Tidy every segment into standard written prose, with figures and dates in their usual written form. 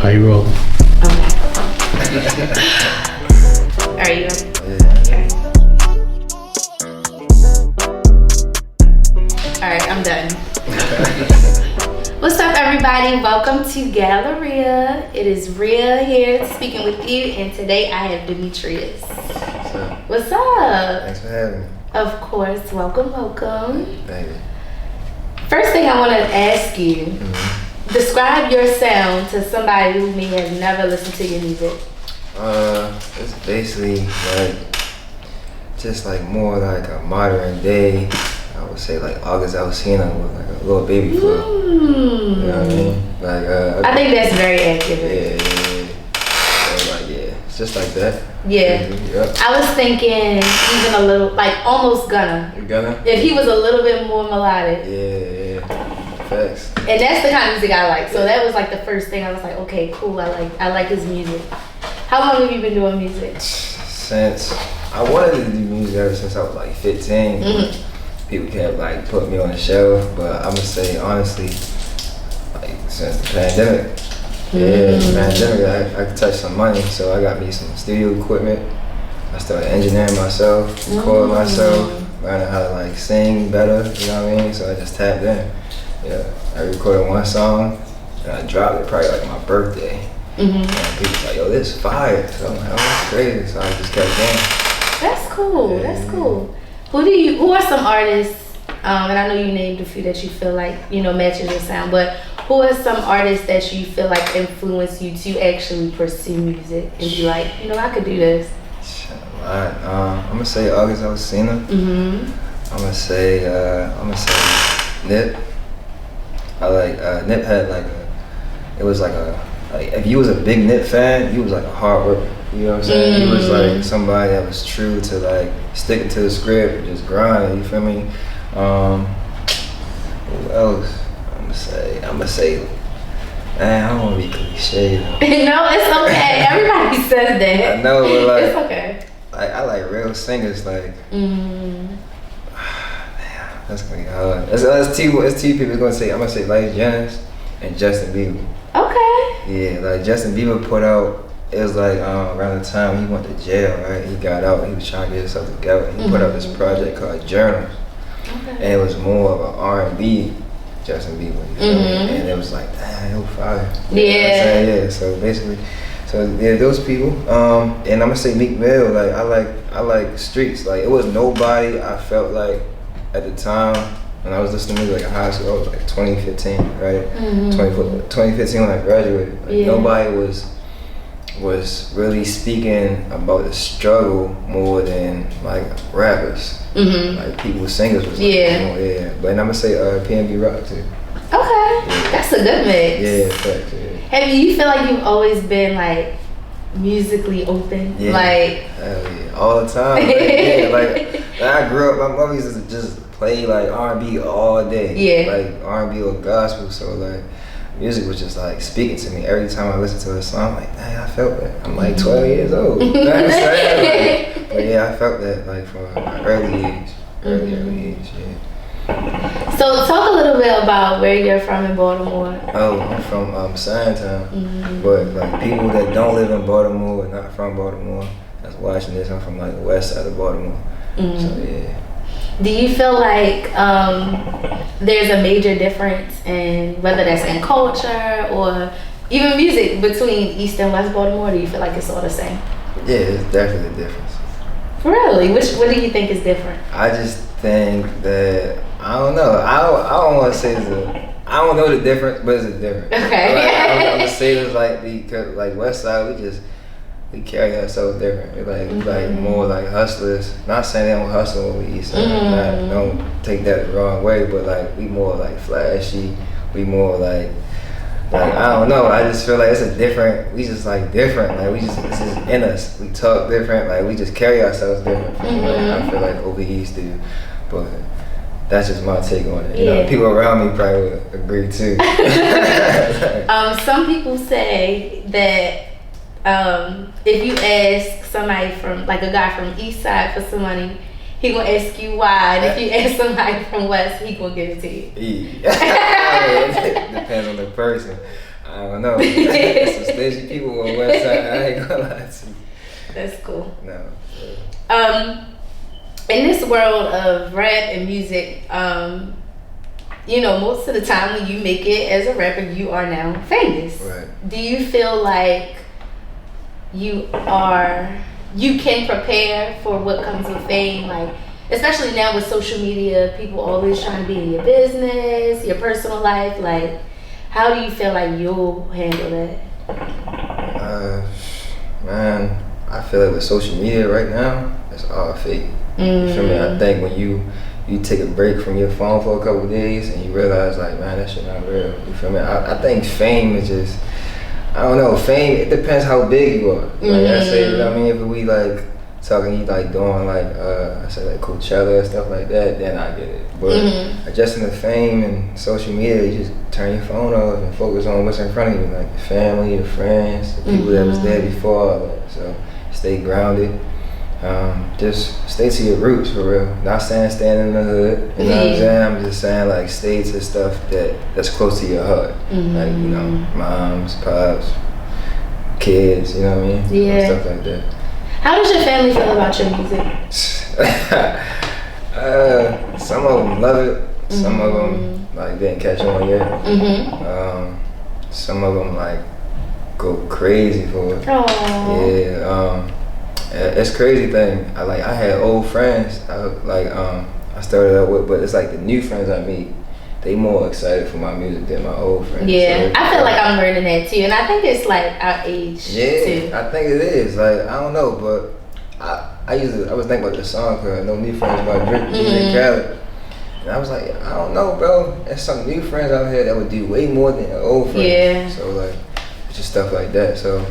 How you rolling? Okay. Are you? Okay. Alright, I'm done. What's up, everybody? Welcome to Galleria. It is Rhea here speaking with you, and today I have Dimitrius. What's up? Thanks for having me. Of course. Welcome. Thank you. First thing I want to ask you, describe your sound to somebody who may have never listened to your music. It's basically like just like more like a modern day. I would say like August Alsina with like a little baby flow. You know what I mean? Like I think that's very accurate. Yeah. So like it's just like that. Yeah. Yep. I was thinking even a little, like almost Gunna. Gunna? If he was a little bit more melodic. Yeah. Facts. And that's the kind of music I like. So that was like the first thing I was like, okay, cool. I like his music. How long have you been doing music? Since I wanted to do music ever since I was like 15. People kept like put me on the shelf, but I'm gonna say honestly, like since the pandemic. The pandemic, I could touch some money, so I got me some studio equipment. I started engineering myself, recording myself, learning how to like sing better, you know what I mean? So I just tapped in. Yeah, I recorded one song, and I dropped it probably like my birthday. And people was like, yo, this is fire. So I'm like, oh, that's crazy. So I just kept going. That's cool. Yeah. That's cool. Who are some artists, and I know you named a few that you feel like, matches your sound, but who are some artists that you feel like influence you to actually pursue music and be like, I could do this? Alright, I'm gonna say August Alsina. I'm gonna say Nip. I like Nip had like if you was a big Nip fan, you was like a hard worker. You know what I'm saying? He was like somebody that was true to like sticking to the script and just grinding. You feel me? Who else? I'm gonna say. Man, I don't want to be cliche though. No, it's okay. Everybody says that. I know, but like it's okay. I like real singers. Like, damn, that's gonna be hard. It's two people gonna say. I'm gonna say Life Jennings and Justin Bieber. Okay. Yeah, like Justin Bieber put out. It was like around the time he went to jail, right? He got out. He was trying to get himself together. He put out this project called Journals, and it was more of an R&B Justin Bieber. You feel me? And it was like, damn, it was fire. Yeah. So basically, those people. And I'm gonna say Meek Mill. Like I like Streets. Like it was nobody I felt like at the time when I was listening to music like in high school. I was like 2015, right? 2015 when I graduated. Like nobody was really speaking about the struggle more than like rappers. Like people, singers was like, But I'm gonna say P&B Rock too. Okay, that's a good mix. Yeah, facts. Yeah. Have you feel like you've always been like musically open? Yeah. Like Hell yeah, all the time. Like I grew up. My mom used to just play like R&B all day. Yeah. Like R&B or gospel. So like music was just like speaking to me every time I listened to a song. I'm like, dang, I felt that. I'm like 12 years old. You know what I'm saying? But yeah, I felt that like from an early age. Early age, yeah. So talk a little bit about where you're from in Baltimore. Oh, I'm from Sandtown. But like people that don't live in Baltimore, not from Baltimore, that's watching this, I'm from like the west side of Baltimore. So yeah. Do you feel like there's a major difference in whether that's in culture or even music between East and West Baltimore? Or do you feel like it's all the same? Yeah, it's definitely a difference. Really? What do you think is different? I just think that I don't know. I don't want to say I don't know the difference, but it's a difference. Okay. Like, I'm gonna say this because like West Side, we carry ourselves different. We're like more like hustlers. Not saying they don't hustle when we East Side. Don't take that the wrong way, but like we more like flashy. We more like I don't know. I just feel like we just like different. Like it's just in us. We talk different. Like we just carry ourselves different. I feel like over East do, but that's just my take on it. You know, people around me probably would agree too. Some people say that if you ask somebody from like a guy from East Side for some money, he gonna ask you why, and if you ask somebody from West, he gonna give it to you. It depends on the person. I don't know. Some stingy people on the west side. I ain't gonna lie to you. That's cool. No. In this world of rap and music, you know, most of the time when you make it as a rapper, you are now famous. Right. Do you feel like you can prepare for what comes with fame? Like, especially now with social media, people always trying to be in your business, your personal life. Like, how do you feel like you'll handle that? Man, I feel like with social media right now, it's all fake. You feel me? I think when you take a break from your phone for a couple of days and you realize like, man, that shit not real. You feel me? I think fame is just, I don't know, fame, it depends how big you are. Like I say, you know what I mean? If we like talking, you like doing like, I say like Coachella and stuff like that, then I get it. But just in the fame and social media, you just turn your phone off and focus on what's in front of you, like your family, your friends, the people that was there before, all that. So stay grounded. Just stay to your roots for real. Not saying stand in the hood, you know what I'm saying? I'm just saying like stay to stuff that's close to your heart. Like, you know, moms, pops, kids, you know what I mean? Yeah. Stuff like that. How does your family feel about your music? Some of them love it. Some of them like didn't catch on yet. Some of them like go crazy for it. Aww. Yeah. It's crazy thing. I had old friends. I started out with, but it's like the new friends I meet. They more excited for my music than my old friends. Yeah, so I feel like I'm learning that too, and I think it's like our age too. I think it is. Like I don't know, but I was thinking about this song called "No New Friends" by DJ Khaled, and I was like, I don't know, bro. There's some new friends out here that would do way more than your old friends. Yeah. So like, it's just stuff like that. So.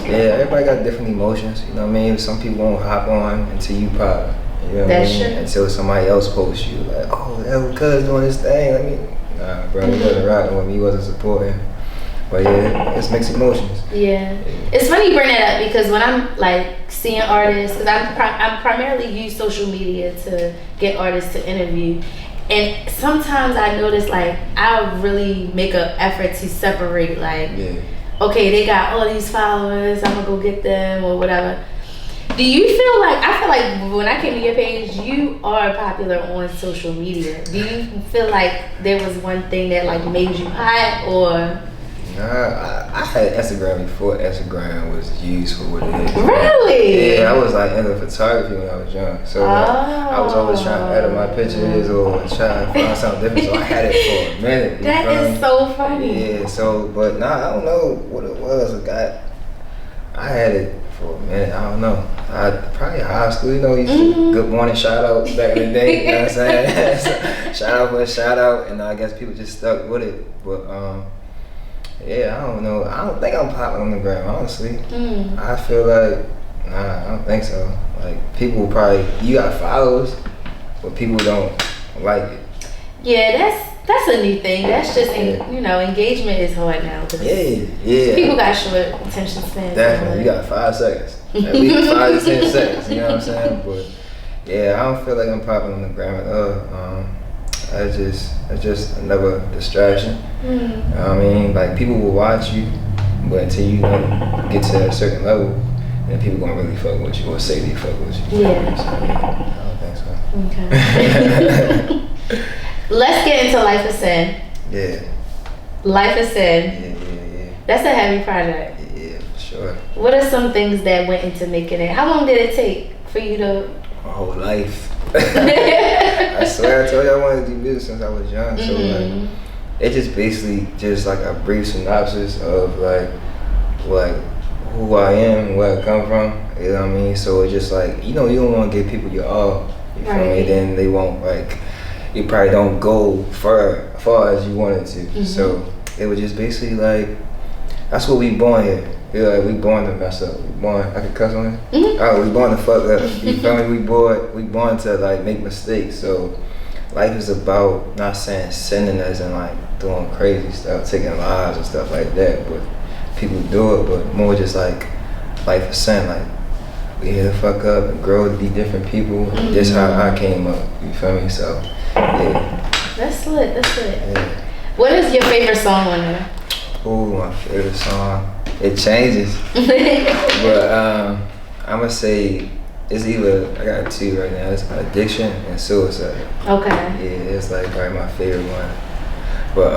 Yeah, everybody got different emotions, you know what I mean? Some people won't hop on until you pop, you know what I mean? Until somebody else posts you, like, oh, that was cuz doing this thing. Nah, bro, he wasn't rocking with me, he wasn't supporting. But yeah, it's mixed emotions. Yeah. It's funny you bring that up because when I'm like seeing artists, because I'm primarily use social media to get artists to interview. And sometimes I notice like I really make an effort to separate like, okay, they got all these followers, I'm gonna go get them or whatever. Do you feel like, I feel like when I came to your page, you are popular on social media. Do you feel like there was one thing that like made you hot or? Nah, I had Instagram before Instagram was used for what it is. Really? Yeah, I was like into photography when I was young. So like, I was always trying to edit my pictures or trying to find something different. So I had it for a minute. That is so funny. Yeah, so, but nah, I don't know what it was. I had it for a minute. I don't know. Probably high school, you know, used to good morning shout out back in the day, you know what I'm saying? So, shout out for a shout out, and I guess people just stuck with it. But yeah, I don't know. I don't think I'm popping on the gram, honestly. I feel like, nah, I don't think so. Like, people probably, you got followers, but people don't like it. Yeah, that's a new thing. That's just, you know, engagement is hard now. Yeah. People got short attention spans. Definitely, you got 5 seconds. At least 5 to 10 seconds, you know what I'm saying? But yeah, I don't feel like I'm popping on the gram at all. It's just another distraction. I mean, like people will watch you, but until you get to a certain level, then people gonna really fuck with you or say they fuck with you. Yeah. So, I don't think so. Okay. Let's get into Life of Sin. Yeah. Life of Sin. Yeah. That's a heavy project. Yeah, for sure. What are some things that went into making it? How long did it take for you to? My whole life. I swear I told you I wanted to do music since I was young. So like, it just basically just like a brief synopsis of like who I am, where I come from. You know what I mean? So it's just like, you know, you don't want to give people your all. You feel me? Then they won't like. You probably don't go far as you wanted to. So it was just basically like, that's what we born here. Yeah, like we born to mess up. We born, I can cuss on it? Oh, we born to fuck up. You feel me? We born to like make mistakes. So life is about not saying sinning as in like doing crazy stuff, taking lives and stuff like that. But people do it, but more just like life is sin. Like we here to fuck up and grow to be different people. That's how I came up. You feel me? So yeah. That's lit. Yeah. What is your favorite song on there? Ooh, my favorite song. It changes. But I'm gonna say it's either, I got two right now. It's Addiction and Suicide. Okay. Yeah, it's like probably my favorite one. But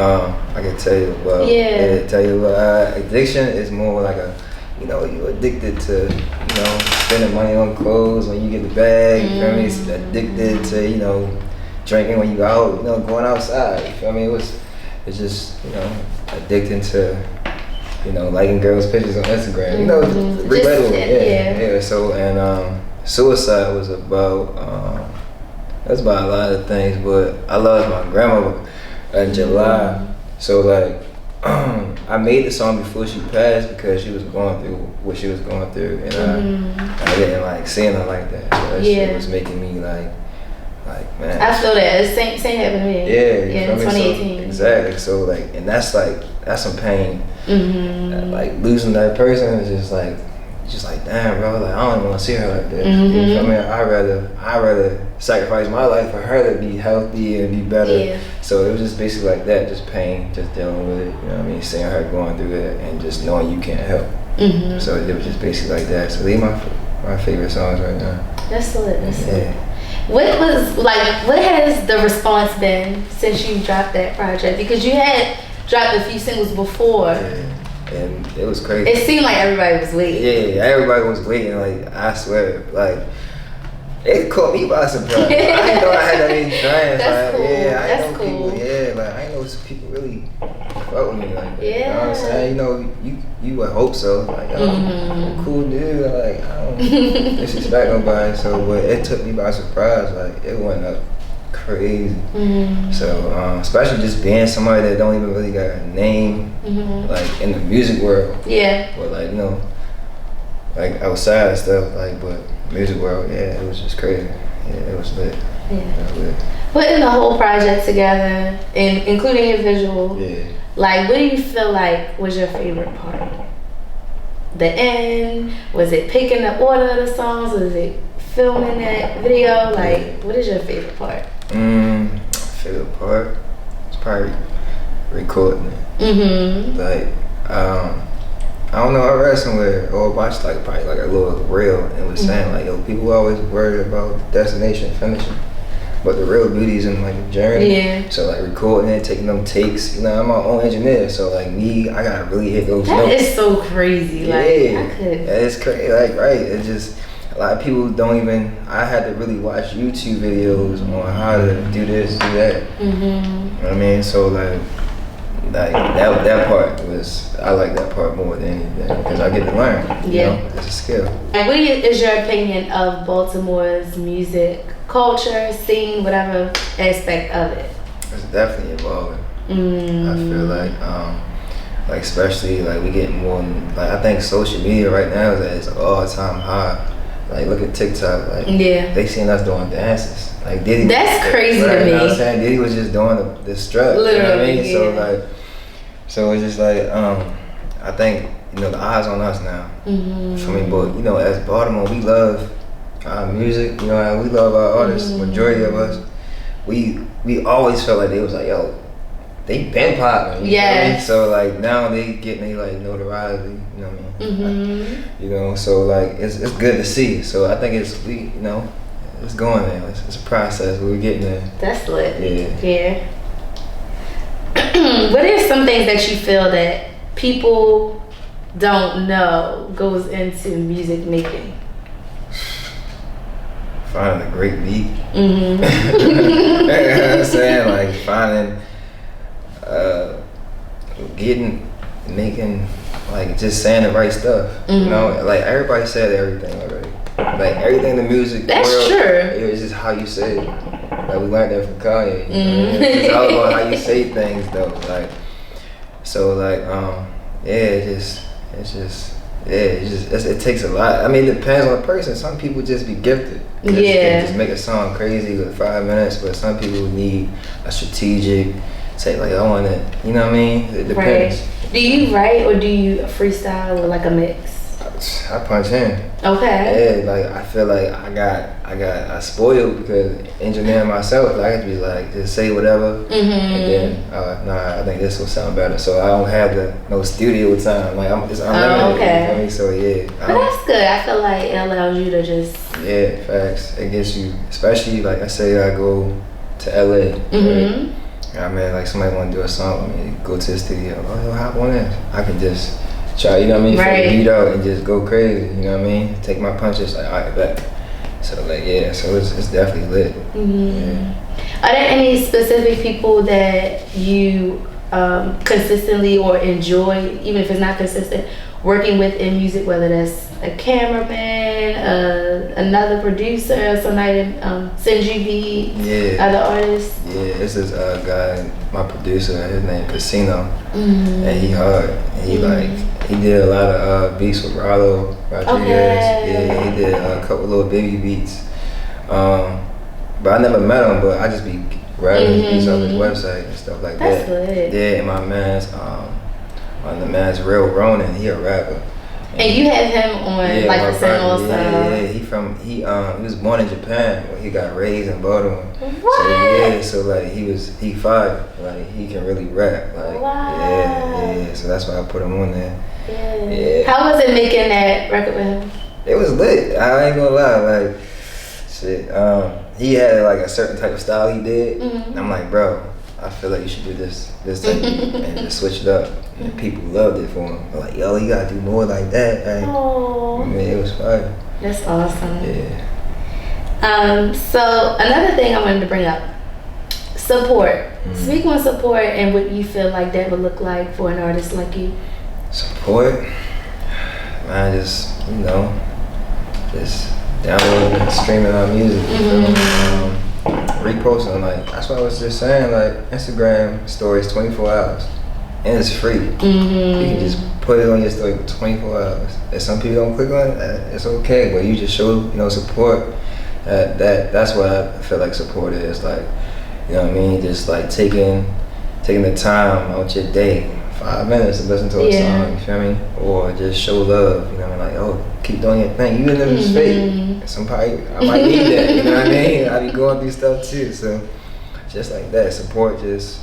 I can tell you about Addiction is more like a, you know, you're addicted to, you know, spending money on clothes when you get the bag. You feel me? It's addicted to, you know, drinking when you out, you know, going outside. You feel me? It's just, you know, addicting to, you know, liking girls' pictures on Instagram. You know, relatable. Yeah. So and Suicide was about that's about a lot of things, but I lost my grandmother in July. So like I made the song before she passed because she was going through what she was going through, and I didn't like seeing her like that. So that shit was making me like man. I feel that. Same happened to me. Yeah, in 2018. So, exactly. So like, and that's some pain. Like losing that person is just like damn, bro. Like I don't even want to see her like that. You feel me? I rather sacrifice my life for her to be healthy and be better. Yeah. So it was just basically like that, just pain, just dealing with it. You know what I mean? Seeing her going through it and just knowing you can't help. So it was just basically like that. So these my favorite songs right now. That's lit. What has the response been since you dropped that project? Because you had dropped a few singles before. Yeah. And it was crazy. It seemed like everybody was waiting. Yeah, everybody was waiting. Like I swear, like it caught me by surprise. I didn't know I had that many fans. That's like, cool. Yeah, I That's know cool. people. Yeah, like I know some people really fuck with me like that. Yeah. You know what I'm saying? You know, you would hope so. Like, I'm a cool dude. Like I don't disrespect nobody. So, but it took me by surprise. Like it went up crazy. So, especially just being somebody that don't even really got a name, like in the music world. Yeah. But like, you know, like outside and stuff, like, but music world, yeah, it was just crazy. Yeah, it was lit. Yeah. It was lit. Putting the whole project together, and including your visual, like, what do you feel like was your favorite part? The end? Was it picking the order of the songs? Was it filming that video? Like, what is your favorite part? Favorite part? It's probably recording it. Like, I don't know, I read somewhere or watched like probably like a little reel and was saying like, yo, people always worry about the destination finishing, but the real beauty is in like the journey. Yeah. So like recording it, taking them takes, you know, I'm my own engineer, so like me, I gotta really hit those notes. That is so crazy. Yeah, like I could. It's crazy. Like it's just a lot of people don't even. I had to really watch YouTube videos on how to do this, do that. You know what I mean? So like that part was, I like that part more than anything because I get to learn. You know, it's a skill. And what is your opinion of Baltimore's music culture, scene, whatever aspect of it? It's definitely evolving. I feel like especially like we get more. Like I think social media right now is at its all-time high. Like look at TikTok. Like they seen us doing dances. Like Diddy. That's crazy to me. You know what I'm saying? Diddy was just doing the strut. Literally, you know what I mean? So it's just like I think, you know, the eyes on us now. For me, but you know, as Baltimore, we love our music. You know, we love our artists. Majority of us, we always felt like they was like, yo, they been popping. You know what I mean? So like now they getting like notoriety. You know what I mean? You know, so like it's good to see. So I think it's going there. It's a process. We're getting there. That's lit. Yeah. What are some things that you feel that people don't know goes into music making? Finding a great beat. You know what I'm saying? Like finding, making, like just saying the right stuff. You know, like everybody said everything already. Like everything in the music world, true. It's just how you say it. Like we learned that from Kanye. You know? It's all about how you say things though. Like so like it takes a lot. I mean, it depends on the person. Some people just be gifted. They just make a song crazy with 5 minutes, but some people need a strategic, say like I want it. You know what I mean? It depends. Right. Do you write or do you freestyle or like a mix? I punch in. Okay. Yeah, like I feel like I spoiled because engineering myself. Like I could be like just say whatever, and then nah, I think this will sound better. So I don't have no studio time. Like it's unlimited. Okay. You know what I mean? So yeah. But that's good. I feel like it allows you to just. Yeah, facts. It gets you, especially like I say, I go to LA. Right? I mean, like somebody want to do a song with me, go to the studio. Oh, yo, hop on in. I can just try, you know what I mean? Right. Beat out and just go crazy, you know what I mean? Take my punches, like, all right, back. So, like, yeah, so it's definitely lit. Yeah. Are there any specific people that you consistently or enjoy, even if it's not consistent, working with in music, whether that's a cameraman, another producer, somebody that sends you beats, other artists? Yeah, it's this guy, my producer, his name Casino, and he hard. He he did a lot of beats with Rodriguez. Okay. Yeah, he did a couple little baby beats. But I never met him, but I just be grabbing his beats off his website and stuff like That's that. lit. Yeah, and the man's Real Ronin, he a rapper. And you had him on like the same also. Yeah, he was born in Japan, but he got raised in Baltimore. What? So like he fire, like he can really rap, like yeah. So that's why I put him on there. Yeah. How was it making that record with him? It was lit. I ain't gonna lie, like shit. He had like a certain type of style he did. And I'm like, bro, I feel like you should do this type and just switch it up. And people loved it for him. They're like, yo, you gotta do more like that. Like, I mean, it was fire. That's awesome. Yeah. So another thing I wanted to bring up, support. Speak on support and what you feel like that would look like for an artist like you. Support? Man, just, just downloading and streaming our music. Reposting, like, that's what I was just saying, like, Instagram stories 24 hours. And it's free. You can just put it on your story for 24 hours. If some people don't click on it, it's okay. But you just show, support. That's what I feel like support is. Like, you know what I mean? Just like taking the time out your day, 5 minutes to listen to a song. You feel me? Or just show love. You know what I mean? Like, oh, keep doing your thing, even if it's fake. Somebody, I might need that. You know what I mean? I be going through stuff too. So just like that, support. Just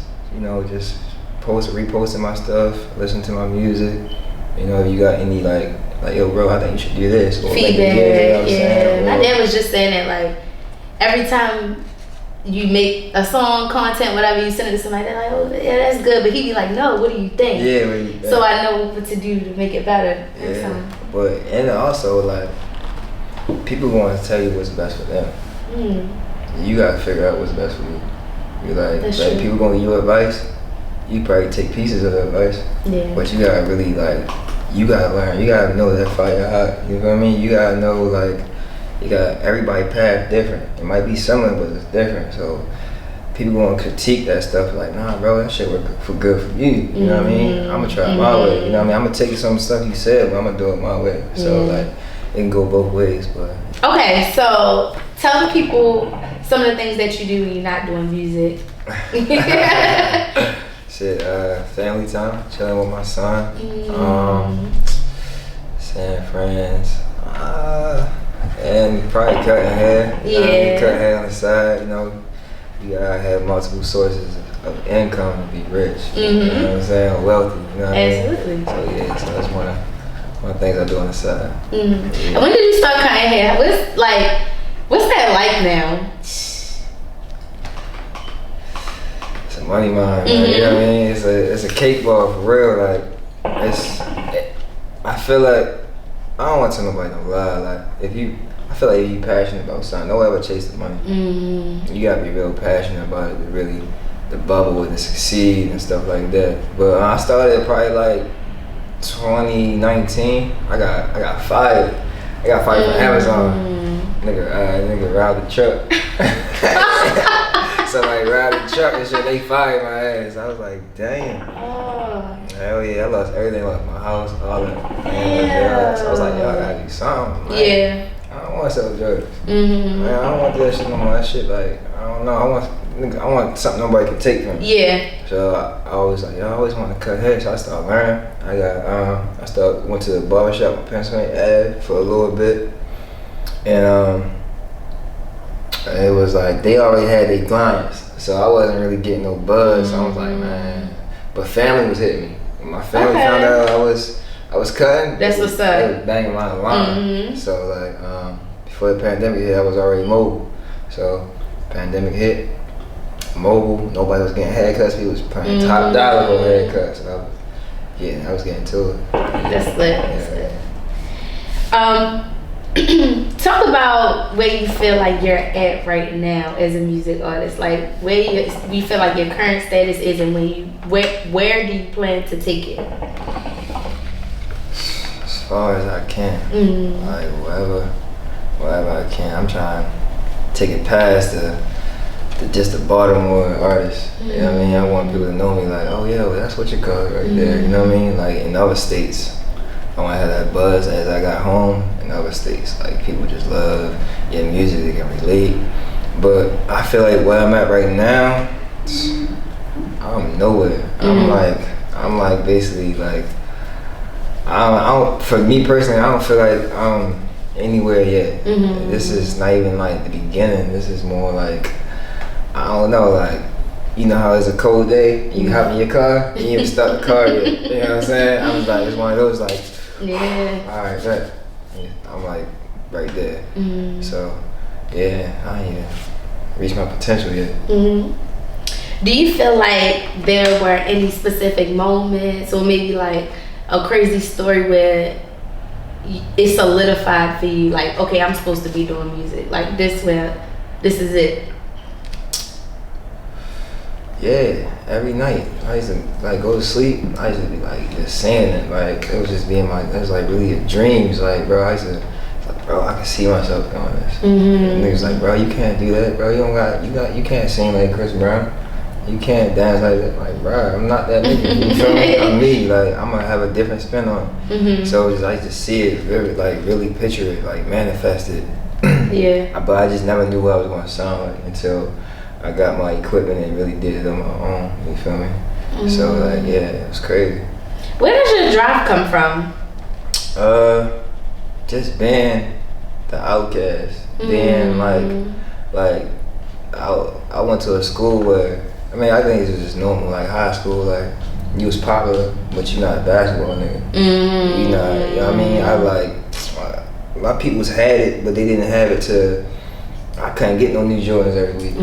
just reposting my stuff, listen to my music. If you got any like yo bro, I think you should do this. Or feedback. My dad was just saying that like every time you make a song, content, whatever, you send it to somebody, they're like, oh yeah, that's good. But he'd be like, no, what do you think? Yeah. So I know what to do to make it better. But and also like people want to tell you what's best for them. You gotta figure out what's best for you. You're like people gonna give you advice. You probably take pieces of the advice, but you gotta really you gotta learn. You gotta know that fire hot. You know what I mean? You gotta know you got everybody path different. It might be similar, but it's different. So people gonna critique that stuff like, nah, bro, that shit work for good for you. You know what I mean? I'm gonna try it my way. You know what I mean? I'm gonna take some stuff you said, but I'm gonna do it my way. So it can go both ways. But okay, so tell the people some of the things that you do when you're not doing music. Shit, family time, chilling with my son, seeing friends, and probably cutting hair. Cut hair on the side. You gotta have multiple sources of income to be rich. You know what I'm saying? Wealthy. You know what Absolutely. I mean? So so that's one of the things I do on the side. And when did you start cutting hair? What's that like now? Money mine, you know what I mean? It's a cakewalk for real. Like I feel like I don't want to tell nobody no lie. Like I feel like if you passionate about something, don't ever chase the money. You gotta be real passionate about it to really the bubble and to succeed and stuff like that. But I started probably like 2019. I got fired. I got fired from Amazon. Nigga robbed the truck. Somebody robbed the truck and shit, they fired my ass. I was like, damn. Hell yeah, I lost everything, lost my house, all that. So I was like, y'all gotta do something. Like, I don't want to sell drugs. Man, I don't want that shit no more. That shit, like, I don't know. I want I want something nobody can take from me. Yeah. So I always like, I always want to cut hair. So I started learning. Went to the barbershop in Pennsylvania Ave for a little bit, and it was like they already had their clients, so I wasn't really getting no buzz. So I was like, man, but family was hitting me. When my family found out I was cutting, that's what's up. They was banging my line. So like before the pandemic hit, I was already mobile. So pandemic hit, mobile. Nobody was getting haircuts. People was paying top dollar for haircuts. So I was getting to it. That's lit. Talk about where you feel like you're at right now as a music artist. Like where you feel like your current status is, and where do you plan to take it? As far as I can, like wherever I can. I'm trying to take it past just the Baltimore artist. You know what I mean? I want people to know me like, oh yeah, well, that's what you call it right there. You know what I mean? Like in other states, I want to have that buzz as I got home. In other states, like people just love your music, they can relate. But I feel like where I'm at right now, I'm nowhere. I'm like basically like I don't. For me personally, I don't feel like I'm anywhere yet. This is not even like the beginning. This is more like, I don't know, like, you know how it's a cold day, you hop in your car, you ain't even start the car yet. You know what I'm saying? I was like, it's one of those like, alright, bet. I'm like right there. So yeah, I ain't even reached my potential yet. Do you feel like there were any specific moments, or maybe like a crazy story where it solidified for you, like, okay, I'm supposed to be doing music, like this is it? Yeah, every night I used to like go to sleep. I used to be like just saying it, like it was just being it was like really a dreams. Like bro, I used to like, bro, I can see myself doing this. And niggas like, bro, you can't do that, bro. You can't sing like Chris Brown. You can't dance like that. Like, bro, I'm not that nigga. You feel me? I'm me. Like I'm gonna have a different spin on it. So I used to see it, really picture it, like manifest it. But I just never knew what I was gonna sound like until I got my equipment and really did it on my own, you feel me? So like, yeah, it was crazy. Where does your drive come from? Just being the outcast, being like I went to a school where, I mean, I think it was just normal, like high school, like you was popular, but you're not a basketball nigga. You know what I mean? I like, my peoples had it, but they didn't have it to, I couldn't get no new Jordans every week.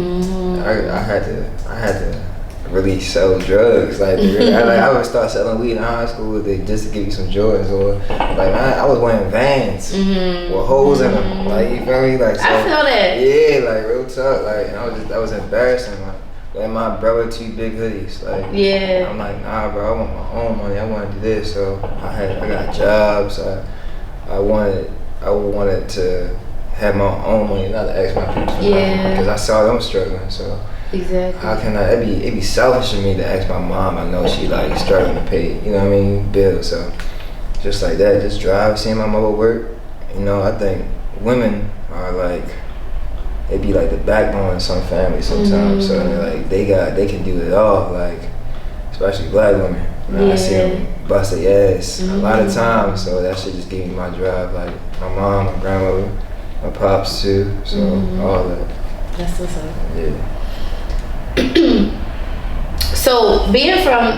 I had to really sell drugs. Like I would start selling weed in high school just to give you some Jordans, or like I was wearing Vans with holes in them. Like you feel me? Like so, I feel that. Yeah, like real talk. Like and that was embarrassing. Like wearing my brother 2 big hoodies. Like I'm like, nah, bro. I want my own money. I want to do this. So I got jobs. I wanted to have my own money, not to ask my people for money, because I saw them struggling. So how can it'd be selfish of me to ask my mom. I know she like struggling to pay, you know what I mean, bills. So just like that, just drive, seeing my mother work. You know, I think women are like, they be like the backbone of some families sometimes. So like they can do it all, like especially black women. I see them bust their ass a lot of times. So that shit just gave me my drive. Like my mom, my grandmother, my pops too, so all that. That's what's up. Yeah. So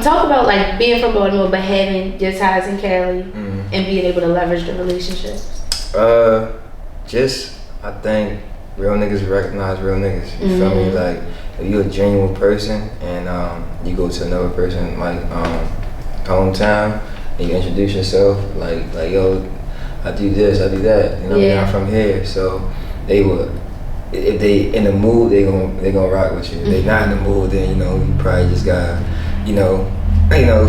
talk about like being from Baltimore, but having your ties in Cali and being able to leverage the relationships. I think real niggas recognize real niggas. You feel me? Like if you're a genuine person and you go to another person like hometown and you introduce yourself like yo, I do this, I do that. You know what I mean? I'm from here, so they would. If they in the mood, they gonna rock with you. If they not in the mood, then you probably just gotta,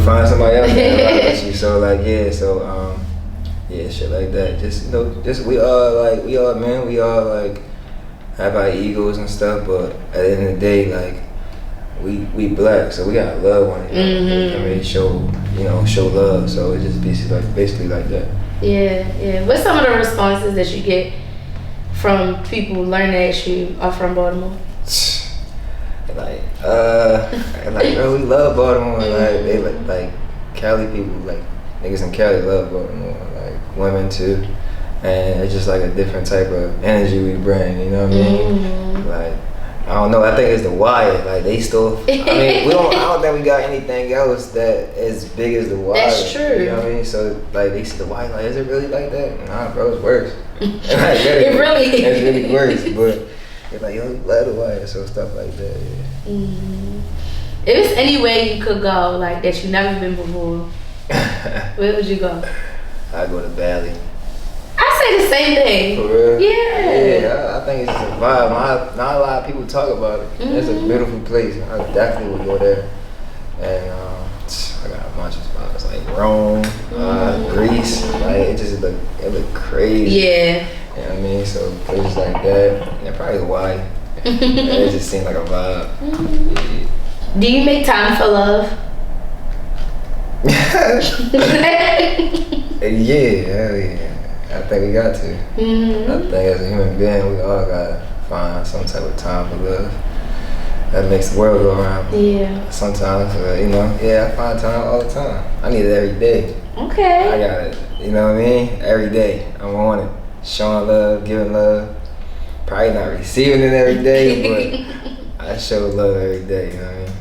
find somebody else that rock with you. So like shit like that. Just we all men, we all like have our egos and stuff, but at the end of the day, like we black, so we gotta love one another. I mean, show love. So it just basically like that. Yeah. What's some of the responses that you get from people learning that you are from Baltimore? like bro, we love Baltimore. Like they like Cali people, like niggas in Cali love Baltimore. Like women too, and it's just like a different type of energy we bring. You know what I mean? Like I don't know. I think it's the Wire. Like they still. I mean, I don't think we got anything else that as big as the Wire. That's true. You know what I mean? So like they see the Wire. Like, is it really like that? Nah, bro, it's worse. Like, it really is. It's really worse, but. It's like, yo, you love the Wire, so stuff like that, yeah. If it's anywhere you could go, like, that you've never been before, where would you go? I'd go to Bali. I say the same thing. For real? Yeah. Yeah, I think it's just a vibe. Not a lot of people talk about it. It's a beautiful place. I definitely would go there. And I got a bunch of spots, like Rome, Greece. Like, it looked crazy. Yeah. You know what I mean? So places like that, and probably Hawaii. It just seemed like a vibe. Yeah. Do you make time for love? Yeah, hell yeah. I think we got to. I think as a human being, we all gotta find some type of time for love. That makes the world go around. Yeah. Sometimes, I find time all the time. I need it every day. Okay. I got it. You know what I mean? Every day. I'm on it. Showing love, giving love. Probably not receiving it every day, but I show love every day, you know what I mean?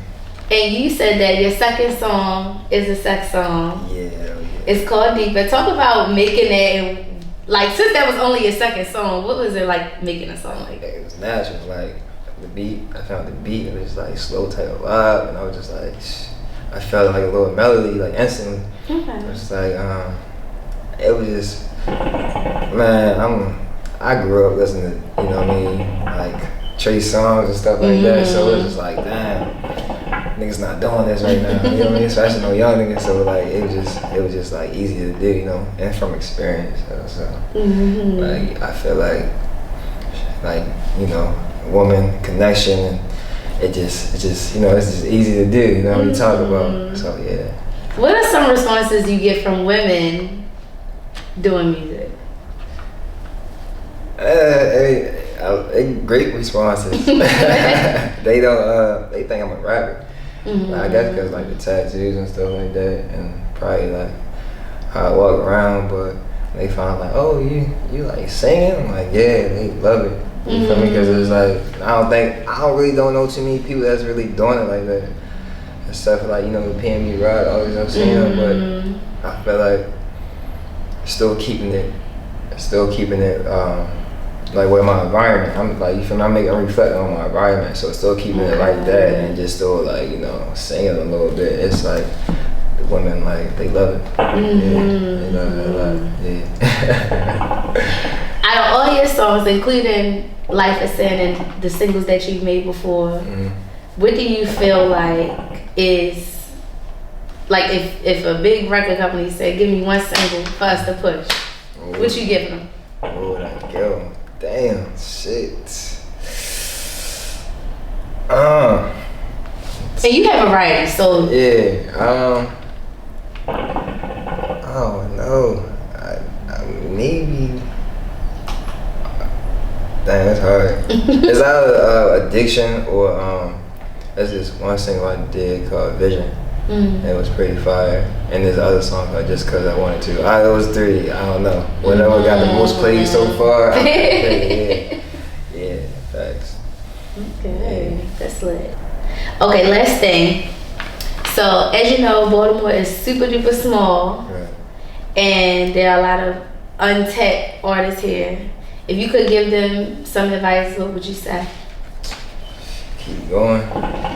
And you said that your second song is a sex song. Yeah. It's called Deeper. Talk about making that, and like, since that was only your second song, what was it like making a song like that? It was natural, like the beat. I found the beat, and it was like slow type of vibe, and I was just like, I felt like a little melody, like instantly. Okay. It was like, it was just, man, I grew up listening to, you know what I mean, like Trey songs and stuff like that, so it was just like, damn, niggas not doing this right now, you know what I mean, especially no young niggas, so like, it was just like easy to do, you know, and from experience, so like, I feel like, you know, woman connection, and it just, you know, it's just easy to do, you know what we talk about, so yeah. What are some responses you get from women doing music? Great responses. They don't. They think I'm a rapper. I guess because like the tattoos and stuff like that, and probably like how I walk around. But they find like, oh, you like singing? I'm like, yeah. They love it. You feel me? Because it's like I don't know too many people that's really doing it like that. And stuff like, you know, paying me right, all these other saying, but I feel like still keeping it like with my environment. I'm like, you feel me? I'm reflecting on my environment, so still keeping it like that, and just still like, you know, singing a little bit. It's like the women, like, they love it. Yeah, they love it. Yeah. Out of all your songs, including Life is Sin and the singles that you've made before, what do you feel like is, like, if a big record company said, give me one single for us to push, what you giving them? What would I give them? Damn, shit. And you have a variety, so. Yeah, I don't know. I maybe. Damn, that's hard. It's either addiction or that's just one single I did called Vision. It was pretty fire. And there's other songs like Just Cause I Wanted To. Out of those three, I don't know. Whatever got the most plays so far. Yeah, facts. Okay, yeah. That's lit. Okay, last thing. So, as you know, Baltimore is super duper small. Right. And there are a lot of untapped artists here. If you could give them some advice, what would you say? Keep going.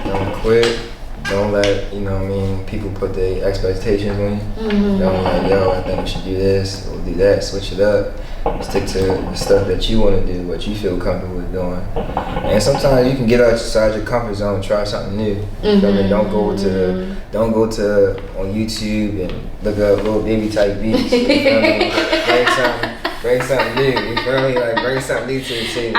Don't quit. Don't let, you know what I mean, people put their expectations on you. Don't like, yo, I think we should do this, or do that, switch it up. Stick to the stuff that you want to do, what you feel comfortable with doing. And sometimes you can get outside your comfort zone and try something new. You feel me? Don't go to on YouTube and look up little baby type beats. You feel me? Bring something new. You feel me? Like, bring something new to the table.